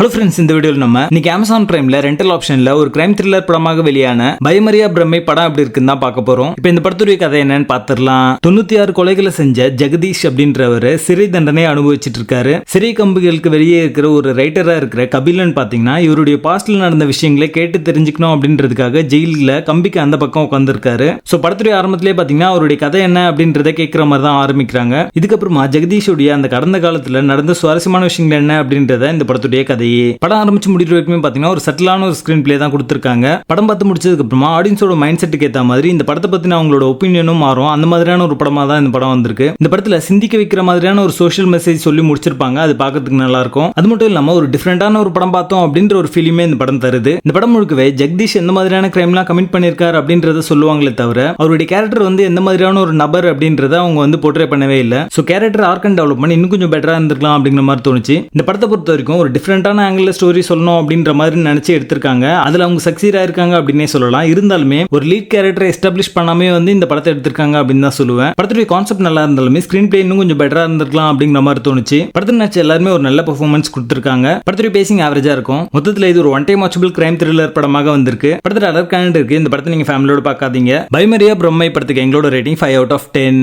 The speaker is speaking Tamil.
ஹலோ ஃப்ரெண்ட்ஸ், இந்த வீடியோவில் நம்ம இன்னைக்கு அமேசான் பிரைம்ல ரெண்டல் ஆப்ஷன்ல ஒரு கிரைம் த்ரில்லர் படமாக வெளியான பயமரியா பிரம்மை படம் அப்படி இருக்குன்னு தான் பார்க்க போறோம். இப்போ இந்த படத்துடைய கதை என்னன்னு பார்த்துடலாம். 96 கொலைகளை செஞ்ச ஜெகதீஷ் அப்படின்றவர் சிறை தண்டனை அனுபவிச்சுட்டு இருக்காரு. சிறை கம்புகளுக்கு வெளியே இருக்கிற ஒரு ரைட்டரா இருக்கிற கபிலன் பாத்தீங்கன்னா இவருடைய பாஸ்ட்ல நடந்த விஷயங்களை கேட்டு தெரிஞ்சுக்கணும் அப்படின்றதுக்காக ஜெயில கம்பிக்கு அந்த பக்கம் உட்காந்துருக்காரு. சோ படத்துடைய ஆரம்பத்திலே பாத்தீங்கன்னா அவருடைய கதை என்ன அப்படின்றத கேட்கிற மாதிரி தான் ஆரம்பிக்கிறாங்க. இதுக்கப்புறமா ஜெகதீஷுடைய அந்த கடந்த காலத்துல நடந்த சுவாரஸ்யமான விஷயங்கள் என்ன அப்படின்றத இந்த படத்துடைய கதை படம் ஆரம்பிச்சு முடிக்கிற வரைக்கும் பாத்தீங்கன்னா ஒரு சட்டிலான ஒரு ஸ்கிரீன் பிளே தான் கொடுத்திருக்காங்க. படம் பார்த்து முடிச்சதுக்கு அப்புறமா ஆடியன்ஸோட மைண்ட் செட்டுக்கு ஏற்ற மாதிரி இந்த படத்தை பத்தின அவங்களோட ஒப்பீனியனும் மாறும். அந்த மாதிரியான ஒரு படமா தான் இந்த படம் வந்திருக்கு. இந்த படத்துல சிந்திக்க வைக்கிற மாதிரியான ஒரு சோஷியல் மெசேஜ் சொல்லி முடிச்சிருப்பாங்க. அது பார்க்கிறதுக்கு நல்லா இருக்கும். அது மட்டும் இல்லாம ஒரு டிஃபரெண்டான ஒரு படம் பார்த்தோம் அப்படின்ற ஒரு ஃபீலிமே இந்த படம் தருது. இந்த படம் முழுக்கவே ஜெகதீஷ் எந்த மாதிரியான கிரைம்லாம் கமிட் பண்ணிருக்காரு அப்படின்றத சொல்லுவாங்களே தவிர அவருடைய கேரக்டர் எந்த மாதிரியான ஒரு நபர் அப்படின்றத அவங்க போர்ட்ரே பண்ணவே இல்லை. So character arc and development இன்னும் கொஞ்சம் பெட்டரா இருந்திருக்கலாம் அப்படிங்கிற மாதிரி தோணுச்சு. இந்த படத்தை பொறுத்த வரைக்கும் ஒரு டிஃபரெண்டான ஆங்கிள் ஸ்டோரி சொல்லணும் அப்படின்ற மாதிரி நினைச்சு எடுத்திருக்காங்க. அதுல அவங்க சக்சீட் ஆயிருக்காங்க அப்படின்னே சொல்லலாம். இருந்தாலுமே ஒரு லீட் கேரக்டரை எஸ்டாப்ளிஷ் பண்ணாமே இந்த படத்தை எடுத்திருக்காங்க அப்படின்னு தான் சொல்லுவேன். படத்துடைய கான்செப்ட் நல்லா இருந்தாலுமே ஸ்கிரீன் பிளே இன்னும் கொஞ்சம் பெட்டரா இருந்திருக்கலாம் அப்படிங்கிற மாதிரி தோணுச்சு. படத்தில் நடிச்ச எல்லாருமே ஒரு நல்ல பெர்ஃபார்மன்ஸ் கொடுத்திருக்காங்க. படத்துடைய பேசிங் ஆவரேஜா இருக்கும். மொத்தத்தில் இது ஒரு one time watchable crime thriller படமாக வந்திருக்கு. படத்தில் அலர்ட் இருக்கு. இந்த படத்தை நீங்க ஃபேமிலியோட பார்க்காதீங்க. பயமரியா பிரம்மை படத்துக்கு எங்களோட ரேட்டிங் 5 out of 10.